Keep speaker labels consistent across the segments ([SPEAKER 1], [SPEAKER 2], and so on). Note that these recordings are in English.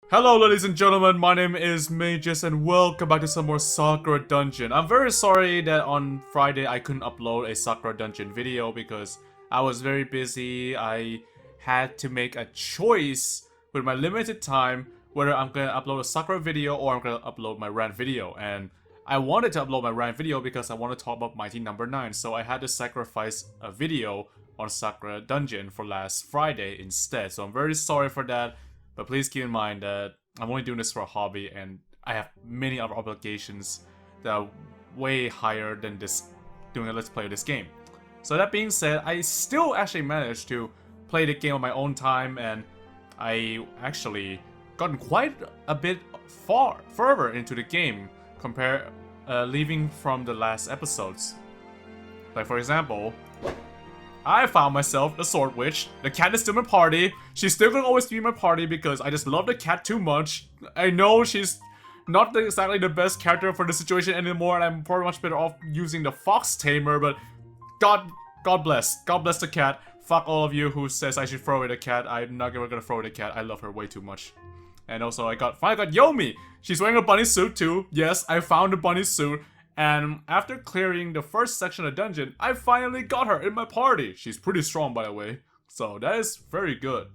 [SPEAKER 1] Hello ladies and gentlemen, my name is Magus and welcome back to some more Sakura Dungeon. I'm very sorry that on Friday I couldn't upload a Sakura Dungeon video because I was very busy. I had to make a choice with my limited time whether I'm gonna upload a Sakura video or I'm gonna upload my rant video. And I wanted to upload my rant video because I want to talk about Mighty Number 9, so I had to sacrifice a video on Sakura Dungeon for last Friday instead. So I'm very sorry for that. But please keep in mind that I'm only doing this for a hobby and I have many other obligations that are way higher than this doing a let's play of this game. So that being said, I still actually managed to play the game on my own time, and I actually gotten quite a bit further into the game compared leaving from the last episodes. Like for example, I found myself the Sword Witch. The cat is still my party. She's still gonna always be my party because I just love the cat too much. I know she's not exactly the best character for the situation anymore, and I'm probably much better off using the Fox Tamer, but God bless. God bless the cat. Fuck all of you who says I should throw away the cat. I'm not ever gonna throw away the cat. I love her way too much. And also I finally got Yomi. She's wearing a bunny suit too. Yes, I found a bunny suit. And after clearing the first section of the dungeon, I finally got her in my party. She's pretty strong, by the way. So that is very good.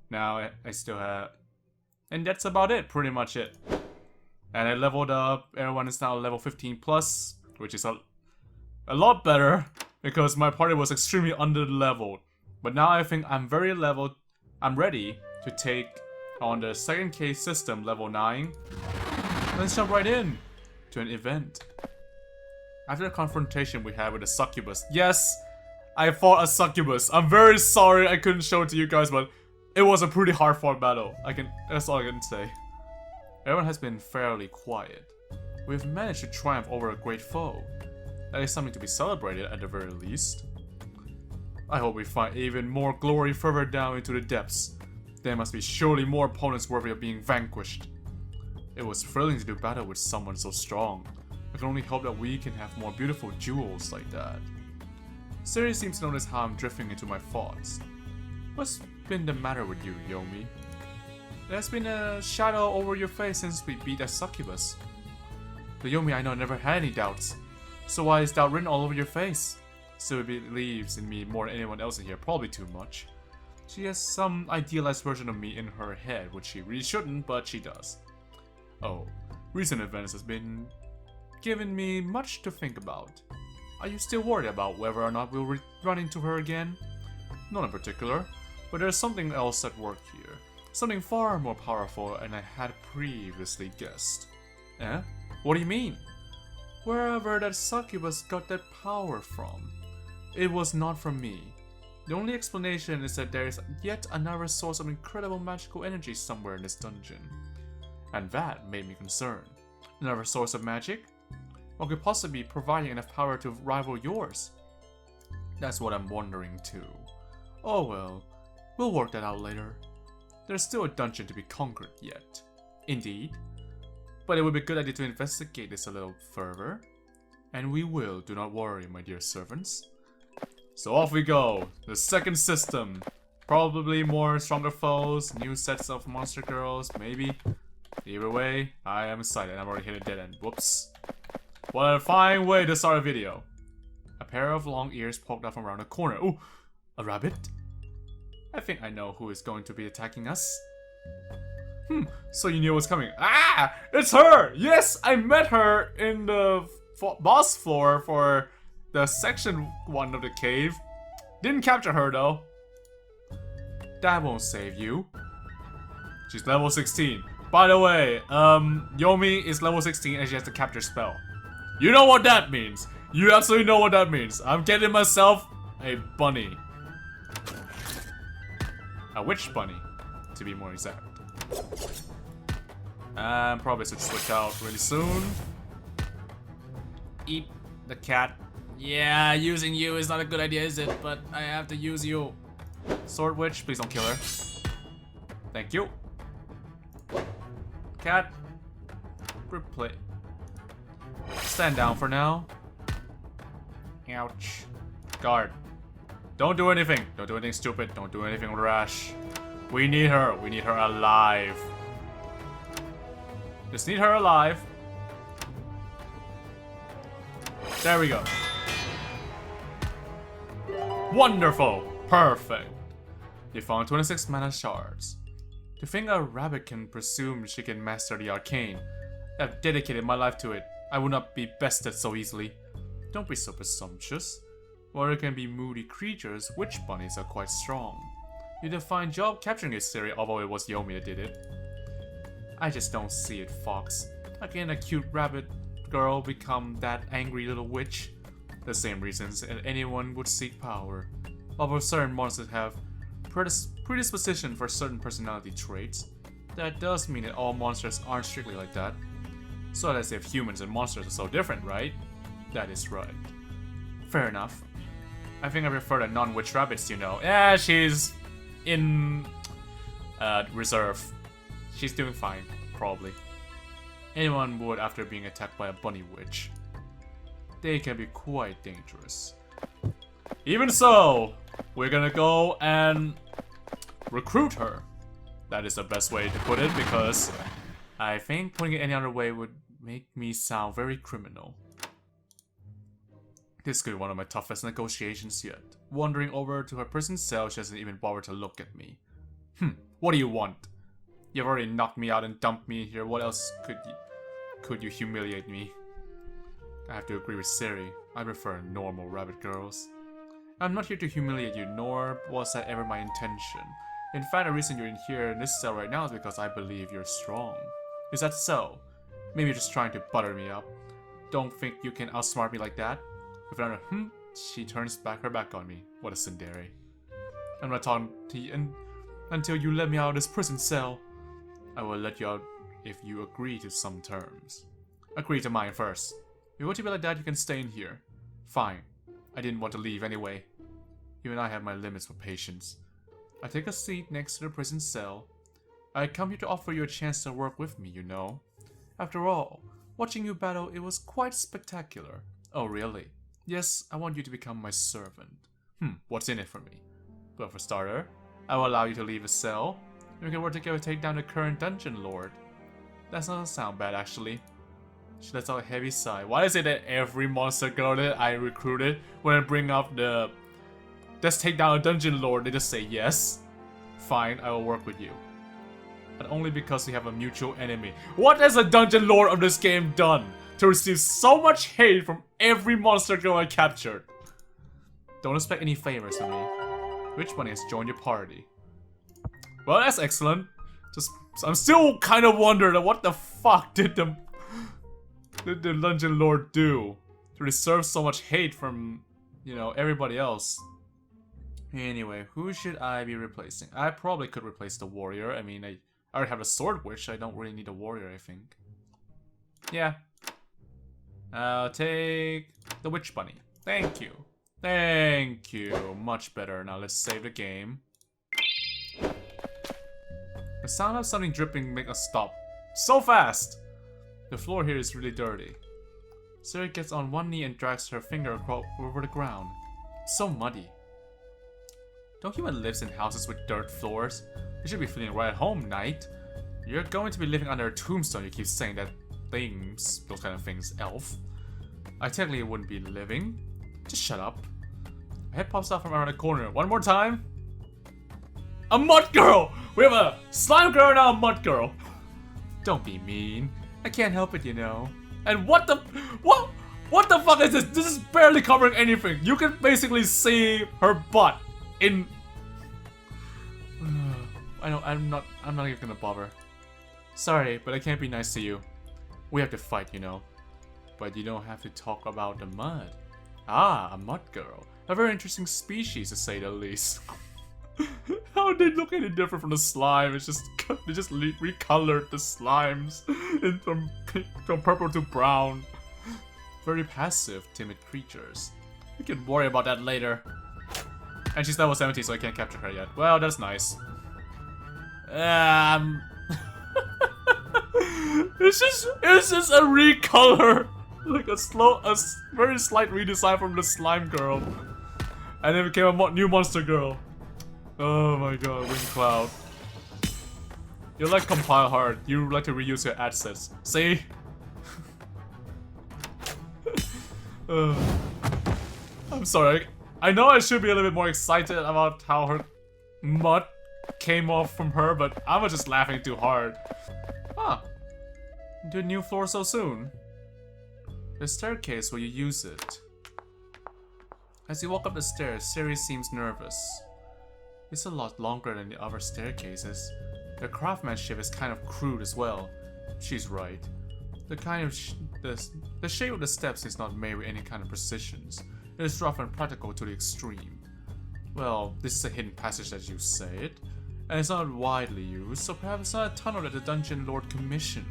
[SPEAKER 1] Now I still have... And that's about it, pretty much it. And I leveled up. Everyone is now level 15 plus, which is a lot better because my party was extremely under-leveled. But now I think I'm very leveled. I'm ready to take on the second case system, level 9. Let's jump right in to an event. After the confrontation we had with the succubus, yes, I fought a succubus. I'm very sorry I couldn't show it to you guys, but it was a pretty hard fought battle. That's all I can say. Everyone has been fairly quiet. We've managed to triumph over a great foe. That is something to be celebrated at the very least. I hope we find even more glory further down into the depths. There must be surely more opponents worthy of being vanquished. It was thrilling to do battle with someone so strong. I can only hope that we can have more beautiful jewels like that. Siri seems to notice how I'm drifting into my thoughts. What's been the matter with you, Yomi? There's been a shadow over your face since we beat that succubus. The Yomi I know never had any doubts. So why is doubt written all over your face? Siri believes in me more than anyone else in here, probably too much. She has some idealized version of me in her head, which she really shouldn't, but she does. Oh, recent events has been giving me much to think about. Are you still worried about whether or not we'll run into her again? Not in particular, but there's something else at work here. Something far more powerful than I had previously guessed. Eh? What do you mean? Wherever that succubus got that power from, it was not from me. The only explanation is that there is yet another source of incredible magical energy somewhere in this dungeon. And that made me concerned. Another source of magic? Or could possibly be providing enough power to rival yours? That's what I'm wondering too. Oh well, we'll work that out later. There's still a dungeon to be conquered yet. Indeed. But it would be a good idea to investigate this a little further. And we will, do not worry, my dear servants. So off we go. The second system. Probably more stronger foes, new sets of monster girls, maybe. Either way, I am excited. I've already hit a dead end. Whoops. What a fine way to start a video. A pair of long ears poked out from around a corner. Ooh, a rabbit? I think I know who is going to be attacking us. So you knew it was coming. Ah! It's her! Yes, I met her in the boss floor for the section 1 of the cave. Didn't capture her though. That won't save you. She's level 16. By the way, Yomi is level 16 and she has the capture spell. You know what that means. You absolutely know what that means. I'm getting myself a bunny. A witch bunny, to be more exact. And probably should switch out really soon. Eat the cat. Yeah, using you is not a good idea, is it? But I have to use you. Sword Witch, please don't kill her. Thank you. Cat. Replay. Stand down for now. Ouch. Guard. Don't do anything. Don't do anything stupid. Don't do anything rash. We need her. We need her alive. Just need her alive. There we go. Wonderful! Perfect. You found 26 mana shards. To think a rabbit can presume she can master the arcane. I've dedicated my life to it. I would not be bested so easily. Don't be so presumptuous. While there can be moody creatures, witch bunnies are quite strong. You did a fine job capturing his theory, although it was Yomi that did it. I just don't see it, Fox. How can a cute rabbit girl become that angry little witch? The same reasons that anyone would seek power. Although certain monsters have predisposition for certain personality traits, that does mean that all monsters aren't strictly like that. So as if humans and monsters are so different, right? That is right. Fair enough. I think I prefer the non-witch rabbits, you know. Yeah, she's in reserve. She's doing fine, probably. Anyone would after being attacked by a bunny witch. They can be quite dangerous. Even so, we're gonna go and recruit her. That is the best way to put it, because I think putting it any other way would make me sound very criminal. This could be one of my toughest negotiations yet. Wandering over to her prison cell, she doesn't even bother to look at me. What do you want? You've already knocked me out and dumped me here. What else could you humiliate me? I have to agree with Siri. I prefer normal rabbit girls. I'm not here to humiliate you, nor was that ever my intention. In fact, the reason you're in here in this cell right now is because I believe you're strong. Is that so? Maybe you're just trying to butter me up. Don't think you can outsmart me like that. With another she turns her back on me. What a tsundere. I'm not talking to you until you let me out of this prison cell. I will let you out if you agree to some terms. Agree to mine first. If you want to be like that, you can stay in here. Fine. I didn't want to leave anyway. Even I have my limits for patience. I take a seat next to the prison cell. I come here to offer you a chance to work with me, you know. After all, watching you battle, it was quite spectacular. Oh, really? Yes, I want you to become my servant. What's in it for me? Well, for starter, I will allow you to leave the cell. We can work together to take down the current dungeon lord. That doesn't sound bad, actually. She lets out a heavy sigh. Why is it that every monster girl that I recruited, when I bring up the let's take down a dungeon lord, they just say yes? Fine, I will work with you. But only because we have a mutual enemy. What has a dungeon lord of this game done to receive so much hate from every monster girl I captured? Don't expect any favors from me. Which one has joined your party? Well, that's excellent. I'm still kind of wondering what the fuck did the dungeon lord do to deserve so much hate from, you know, everybody else. Anyway, who should I be replacing? I probably could replace the warrior. I mean, I already have a sword witch. I don't really need a warrior, I think. Yeah. I'll take the witch bunny. Thank you. Thank you. Much better. Now let's save the game. The sound of something dripping make us stop. So fast! The floor here is really dirty. Sarah gets on one knee and drags her finger over the ground. So muddy. Don't humans live in houses with dirt floors? You should be feeling right at home, knight. You're going to be living under a tombstone. You keep saying that things, those kind of things, elf. I technically wouldn't be living. Just shut up. A head pops out from around the corner. One more time. A mud girl! We have a slime girl and now a mud girl. Don't be mean. I can't help it, you know. And what the fuck is this? This is barely covering anything. You can basically see her butt in. I'm not even gonna bother. Sorry, but I can't be nice to you. We have to fight, you know. But you don't have to talk about the mud. Ah, a mud girl. A very interesting species, to say the least. How they look any different from the slime? It's just they just recolored the slimes from purple to brown. Very passive, timid creatures. We can worry about that later. And she's level 70, so I can't capture her yet. Well, that's nice. It's just a recolor, like a very slight redesign from the slime girl, and it became a new monster girl. Oh my god, Wing Cloud. You're like compile hard. You like to reuse your assets. See? I'm sorry. I know I should be a little bit more excited about how her mud came off from her, but I was just laughing too hard. Huh. Into a new floor so soon. The staircase, will you use it? As you walk up the stairs, Siri seems nervous. It's a lot longer than the other staircases. The craftsmanship is kind of crude as well. She's right. The shape of the steps is not made with any kind of precision. It is rough and practical to the extreme. Well, this is a hidden passage as you say it, and it's not widely used, so perhaps it's not a tunnel that the Dungeon Lord commissioned.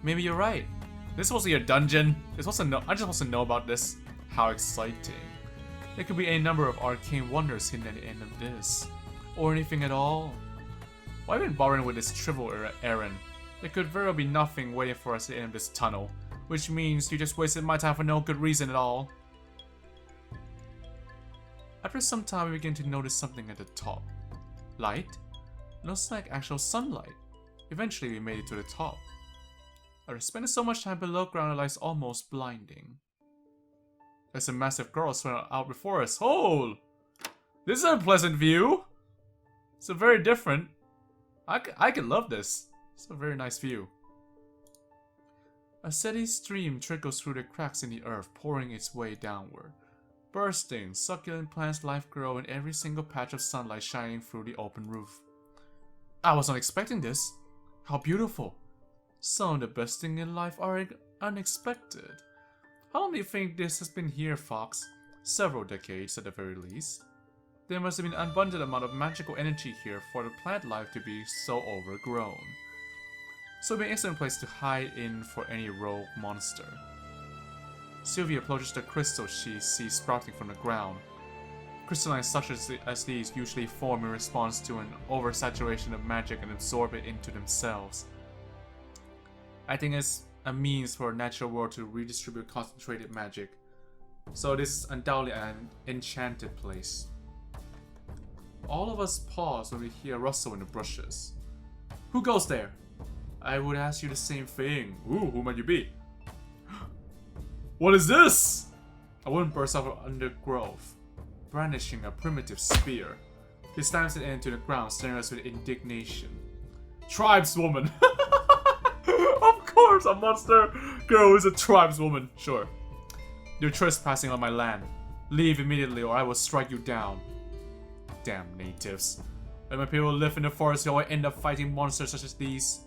[SPEAKER 1] Maybe you're right. This wasn't your dungeon. I just want to know about this. How exciting. There could be a number of arcane wonders hidden at the end of this. Or anything at all. Why even bothering with this trivial errand? There could very well be nothing waiting for us at the end of this tunnel, which means you just wasted my time for no good reason at all. After some time, we begin to notice something at the top. Light? Looks like actual sunlight. Eventually, we made it to the top. After spending so much time below ground, it lies almost blinding. There's a massive grotto swirling out before us. Oh! This is a pleasant view! It's a very different. I can love this. It's a very nice view. A steady stream trickles through the cracks in the earth, pouring its way downward. Bursting, succulent plants life grow in every single patch of sunlight shining through the open roof. I was not expecting this. How beautiful. Some of the best things in life are unexpected. How long do you think this has been here, Fox? Several decades at the very least. There must have been an abundant amount of magical energy here for the plant life to be so overgrown. So it would be an excellent place to hide in for any rogue monster. Sylvia approaches the crystal she sees sprouting from the ground. Crystalline structures as these usually form in response to an oversaturation of magic and absorb it into themselves. I think it's a means for a natural world to redistribute concentrated magic. So this is undoubtedly an enchanted place. All of us pause when we hear a rustle in the bushes. Who goes there? I would ask you the same thing. Ooh, who might you be? What is this? A woman bursts out of undergrowth, brandishing a primitive spear. He slams it into the ground, staring at us with indignation. Tribeswoman! Of course, a monster girl is a tribeswoman. Sure. You're trespassing on my land. Leave immediately or I will strike you down. Damn natives. When my people live in the forest, they always end up fighting monsters such as these.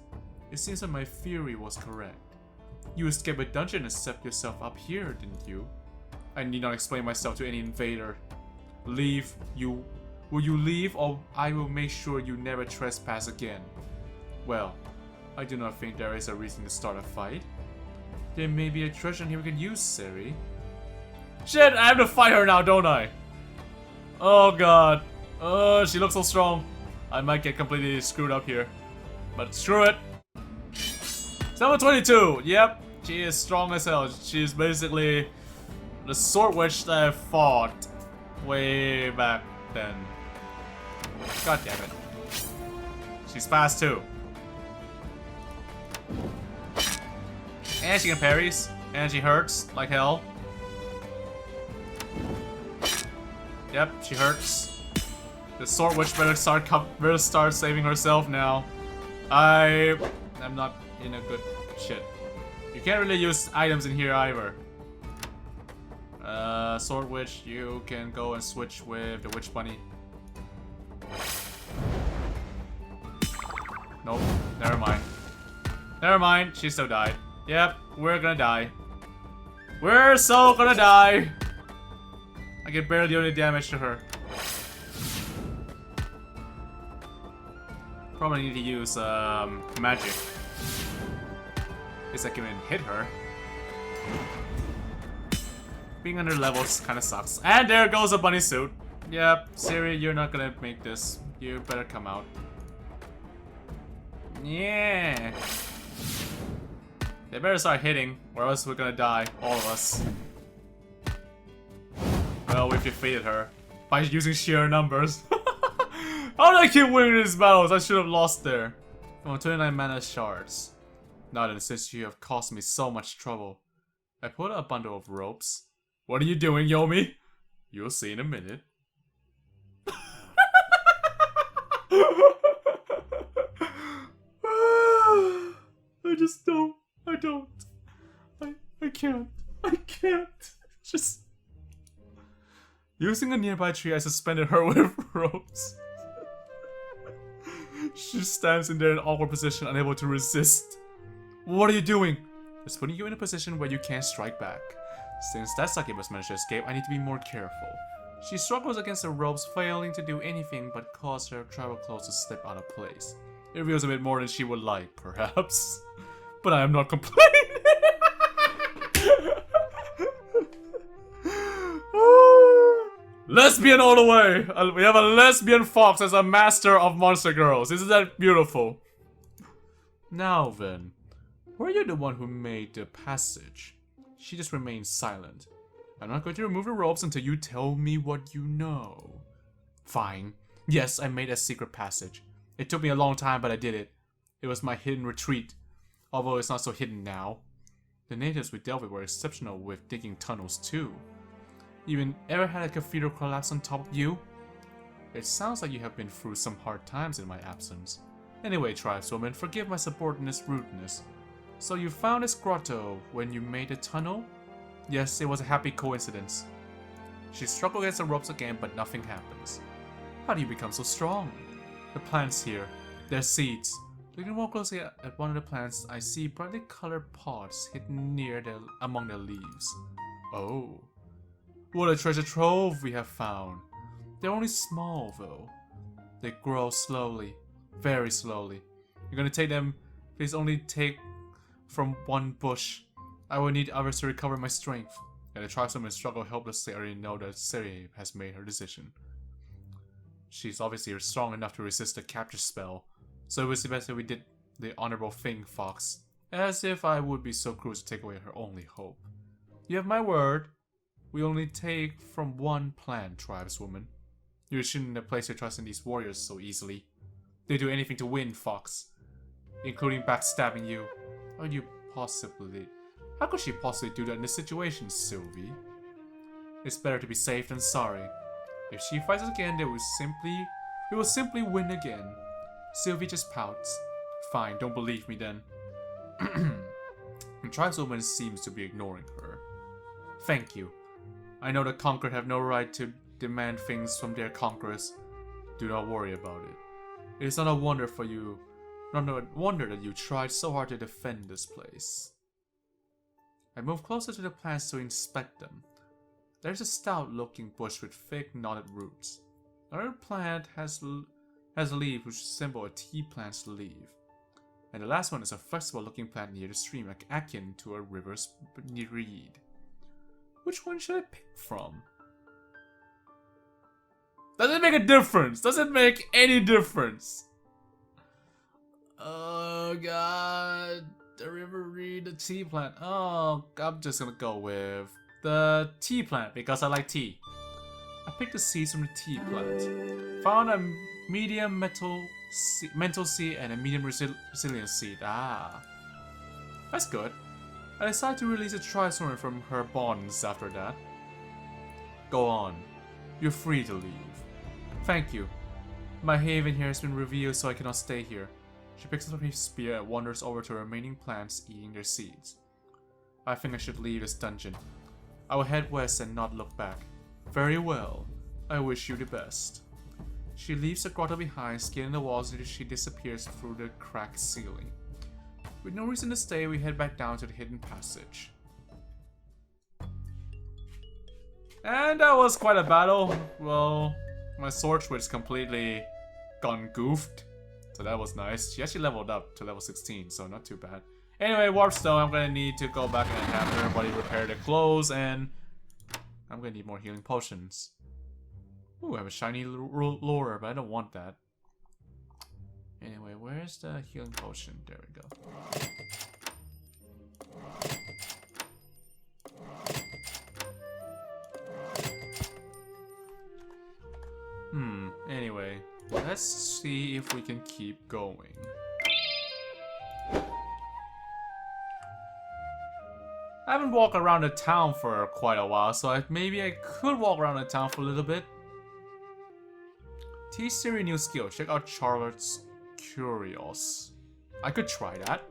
[SPEAKER 1] It seems that my theory was correct. You escaped a dungeon and set yourself up here, didn't you? I need not explain myself to any invader. Leave, you. Will you leave or I will make sure you never trespass again? Well, I do not think there is a reason to start a fight. There may be a treasure here we can use, Siri. Shit, I have to fight her now, don't I? Oh god. Oh, she looks so strong. I might get completely screwed up here. But screw it. Number 22. Yep, she is strong as hell. She's basically the sword witch that I fought way back then. God damn it. She's fast too. And she can parries. And she hurts like hell. Yep, she hurts. The sword witch better start saving herself now. I'm not in a good shit. You can't really use items in here either. Sword witch, you can go and switch with the witch bunny. Nope, never mind. Never mind, she still died. Yep, we're gonna die. We're so gonna die! I can barely do any damage to her. Probably need to use magic. At least I can even hit her. Being under levels kinda sucks. And there goes a bunny suit. Yep, Siri, you're not gonna make this. You better come out. Yeah. They better start hitting, or else we're gonna die, all of us. Well, we've defeated her by using sheer numbers. How did I keep winning these battles? I should have lost there. From 29 mana shards. Now then, since you have caused me so much trouble, I pulled out a bundle of ropes. What are you doing, Yomi? You'll see in a minute. I just don't. I don't. I can't. I can't. Just. Using a nearby tree, I suspended her with ropes. She stands in there in an awkward position, unable to resist. What are you doing? It's putting you in a position where you can't strike back. Since that succubus managed to escape, I need to be more careful. She struggles against the ropes, failing to do anything but cause her travel clothes to slip out of place. It reveals a bit more than she would like, perhaps. But I am not complaining. Lesbian all the way! We have a lesbian fox as a master of monster girls. Isn't that beautiful? Now then, were you the one who made the passage? She just remains silent. I'm not going to remove the ropes until you tell me what you know. Fine. Yes, I made a secret passage. It took me a long time, but I did it. It was my hidden retreat. Although it's not so hidden now. The natives we dealt with were exceptional with digging tunnels too. Even ever had a cathedral collapse on top of you? It sounds like you have been through some hard times in my absence. Anyway, tribeswoman, forgive my subordinate's rudeness. So you found this grotto when you made the tunnel? Yes, it was a happy coincidence. She struggled against the ropes again, but nothing happens. How do you become so strong? The plants here, they're seeds. Looking more closely at one of the plants, I see brightly colored pods hidden among the leaves. Oh. What a treasure trove we have found. They're only small though. They grow slowly, very slowly. You're gonna take them, please only take from one bush. I will need others to recover my strength. And the tribeswoman struggle helplessly. I already know that Siri has made her decision. She's obviously strong enough to resist the capture spell. So it was best that we did the honorable thing, Fox. As if I would be so cruel to take away her only hope. You have my word. We only take from one plant, tribeswoman. You shouldn't place your trust in these warriors so easily. They do anything to win, Fox. Including backstabbing you. How could she possibly do that in this situation, Sylvie? It's better to be safe than sorry. If she fights us again, we will simply win again. Sylvie just pouts. Fine, don't believe me then. The tribeswoman seems to be ignoring her. Thank you. I know the conquered have no right to demand things from their conquerors. Do not worry about it. It is not a wonder that you tried so hard to defend this place. I move closer to the plants to inspect them. There's a stout-looking bush with thick, knotted roots. Another plant has leaves which resemble a tea plant's leaf. And the last one is a flexible-looking plant near the stream, akin to a river's reed. Which one should I pick from? Does it make a difference? Does it make any difference? Oh god, the river reed, the tea plant. Oh, I'm just gonna go with the tea plant because I like tea. I picked the seeds from the tea plant. Found a medium mental seed and a medium resilience seed. Ah, that's good. I decided to release a tribeswoman from her bonds after that. Go on. You're free to leave. Thank you. My haven here has been revealed, so I cannot stay here. She picks up her spear and wanders over to the remaining plants, eating their seeds. I think I should leave this dungeon. I will head west and not look back. Very well. I wish you the best. She leaves the grotto behind, scanning the walls until she disappears through the cracked ceiling. With no reason to stay, we head back down to the hidden passage. And that was quite a battle. Well, my sword switch completely gone goofed. So that was nice. She actually leveled up to level 16, so not too bad. Anyway, Warpstone, I'm gonna need to go back and have everybody repair their clothes, and I'm gonna need more healing potions. Ooh, I have a shiny lure, but I don't want that. Anyway, where's the healing potion? There we go. Anyway, let's see if we can keep going. I haven't walked around the town for quite a while, so maybe I could walk around the town for a little bit. Teach Siri new skill. Check out Charlotte's Curios. I could try that.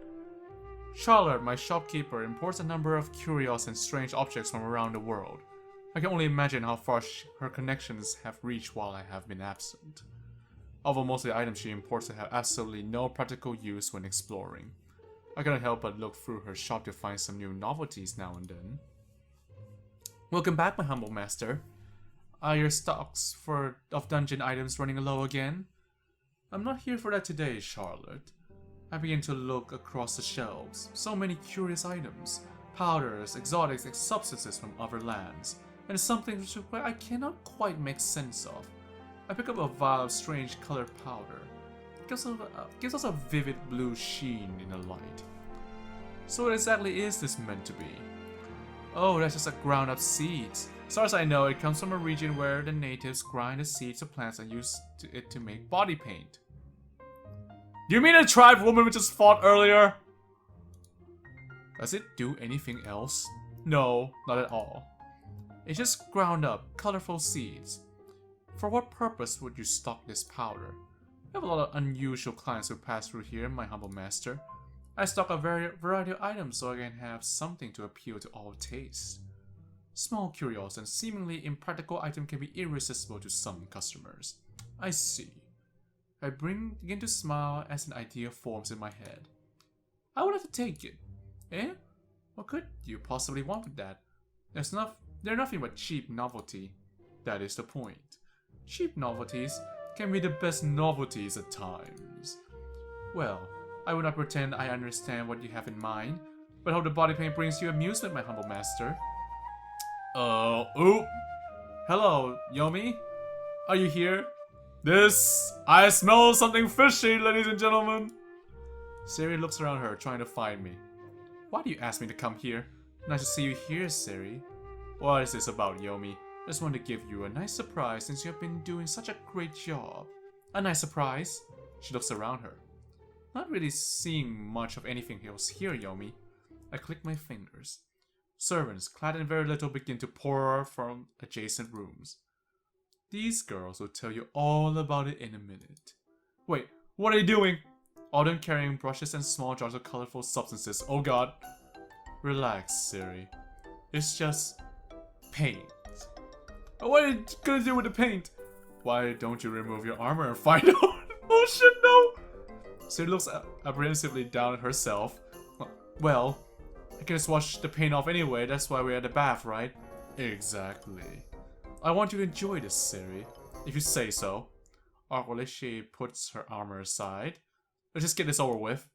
[SPEAKER 1] Charlotte, my shopkeeper, imports a number of curious and strange objects from around the world. I can only imagine how far her connections have reached while I have been absent. Although most of the items she imports have absolutely no practical use when exploring. I cannot help but look through her shop to find some new novelties now and then. Welcome back, my humble master. Are your stocks of dungeon items running low again? I'm not here for that today, Charlotte. I begin to look across the shelves. So many curious items. Powders, exotics, and substances from other lands. And it's something which I cannot quite make sense of. I pick up a vial of strange colored powder. It gives us a vivid blue sheen in the light. So what exactly is this meant to be? Oh, that's just a ground up seeds. As far as I know, it comes from a region where the natives grind the seeds of plants and use it to make body paint. Do you mean the tribe woman we just fought earlier? Does it do anything else? No, not at all. It's just ground up, colorful seeds. For what purpose would you stock this powder? I have a lot of unusual clients who pass through here, my humble master. I stock a variety of items so I can have something to appeal to all tastes. Small curious and seemingly impractical item can be irresistible to some customers. I see. I begin to smile as an idea forms in my head. I would have to take it. Eh? What could you possibly want with that? They're nothing but cheap novelty. That is the point. Cheap novelties can be the best novelties at times. Well, I will not pretend I understand what you have in mind, but hope the body paint brings you amusement, my humble master. Hello, Yomi? Are you here? I smell something fishy, ladies and gentlemen. Siri looks around her, trying to find me. Why do you ask me to come here? Nice to see you here, Siri. What is this about, Yomi? I just want to give you a nice surprise since you have been doing such a great job. A nice surprise? She looks around her. Not really seeing much of anything else here, Yomi. I click my fingers. Servants, clad in very little, begin to pour from adjacent rooms. These girls will tell you all about it in a minute. Wait, what are you doing? All them carrying brushes and small jars of colorful substances. Oh god. Relax, Siri. It's just paint. What are you gonna do with the paint? Why don't you remove your armor and find out? Oh shit, no! Siri looks apprehensively down at herself. Well, I can just wash the paint off anyway, that's why we're at the bath, right? Exactly. I want you to enjoy this, Siri, if you say so. Awkwardly, she puts her armor aside. Let's just get this over with.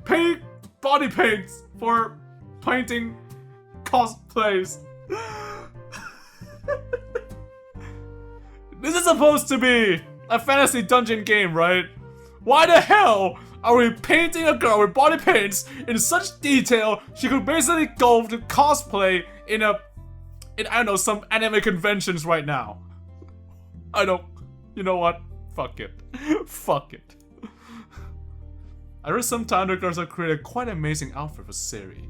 [SPEAKER 1] Paint body paints for painting cosplays. This is supposed to be a fantasy dungeon game, right? Why the hell are we painting a girl with body paints in such detail she could basically go to cosplay in I don't know, some anime conventions right now? You know what? Fuck it. Fuck it. I read some Thunder girls have created quite an amazing outfit for Siri.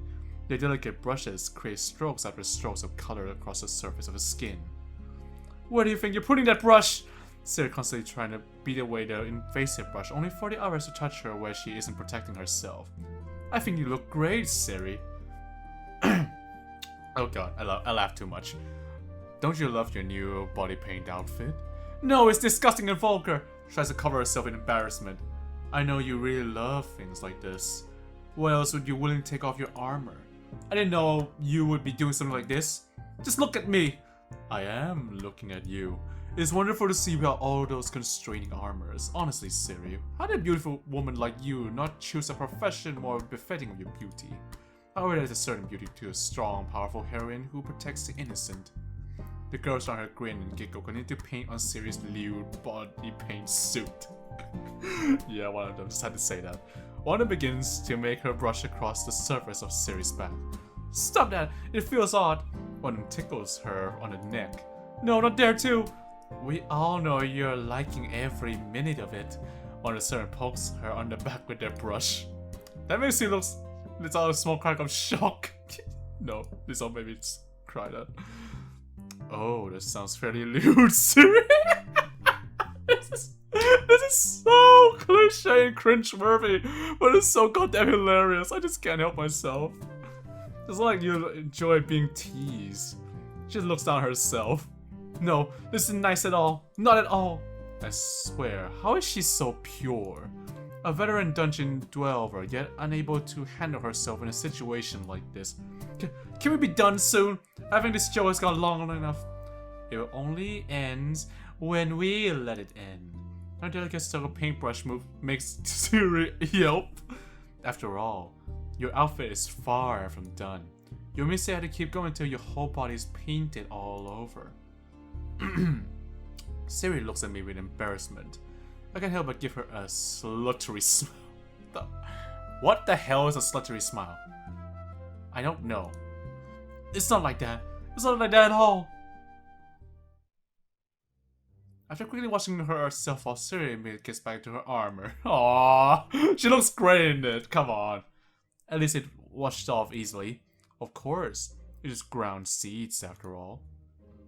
[SPEAKER 1] Their delicate brushes create strokes after strokes of color across the surface of her skin. Where do you think you're putting that brush? Siri constantly trying to beat away the invasive brush, only for the others to touch her where she isn't protecting herself. I think you look great, Siri. Oh god, I laugh too much. Don't you love your new body paint outfit? No, it's disgusting and vulgar. She tries to cover herself in embarrassment. I know you really love things like this. Why else would you willingly take off your armor? I didn't know you would be doing something like this. Just look at me. I am looking at you. It's wonderful to see without all those constraining armors. Honestly, Siri, how did a beautiful woman like you not choose a profession more befitting of your beauty? However, there's a certain beauty to a strong, powerful heroine who protects the innocent. The girls around her grin and giggle, continue to paint on Siri's lewd body paint suit. Yeah, one of them just had to say that. One of them begins to make her brush across the surface of Siri's back. Stop that! It feels odd! One of them tickles her on the neck. No, not there too. We all know you're liking every minute of it. One of the pokes her on the back with their brush. That makes me look little a small crack of shock. No, this all made me cry that. Oh, that sounds fairly lewd, Siri. This is so cliche and cringe-worthy, but it's so goddamn hilarious. I just can't help myself. It's like you enjoy being teased. She just looks down herself. No, this isn't nice at all. Not at all. I swear, how is she so pure? A veteran dungeon dweller, yet unable to handle herself in a situation like this. Can we be done soon? I think this show has gone long enough. It only ends when we let it end. Her delicate circle paintbrush move makes Siri yelp. After all, your outfit is far from done. You may say I had to keep going until your whole body is painted all over. Siri looks at me with embarrassment. I can't help but give her a sluttery smile. What the hell is a sluttery smile? I don't know. It's not like that. It's not like that at all. After quickly watching herself while Siri gets back to her armor. Aww, she looks great in it. Come on. At least it washed off easily. Of course, it is ground seeds after all.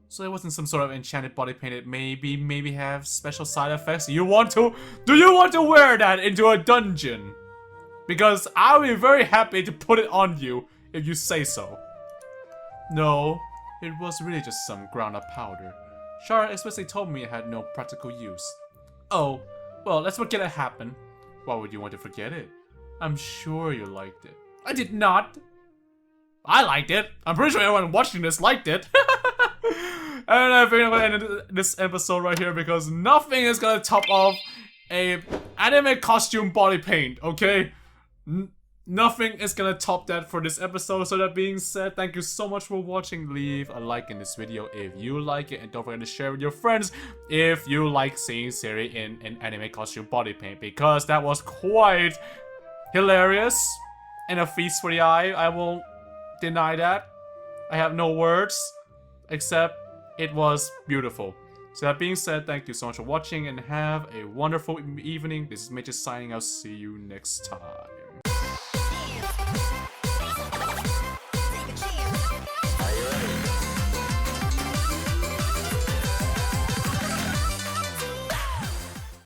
[SPEAKER 1] So it wasn't some sort of enchanted body paint. It maybe have special side effects. Do you want to wear that into a dungeon? Because I'll be very happy to put it on you if you say so. No, it was really just some ground up powder. Shara explicitly told me it had no practical use. Oh, well, let's forget it happened. Why would you want to forget it? I'm sure you liked it. I did not. I liked it. I'm pretty sure everyone watching this liked it. And I think I'm gonna end this episode right here because nothing is gonna top off a anime costume body paint, okay? Nothing is gonna top that for this episode. So that being said, thank you so much for watching. Leave a like in this video if you like it, and don't forget to share with your friends if you like seeing Siri in an anime costume body paint, because that was quite hilarious and a feast for the eye. I won't deny that. I have no words except it was beautiful. So that being said, thank you so much for watching and have a wonderful evening. This is Mitch signing out. See you next time.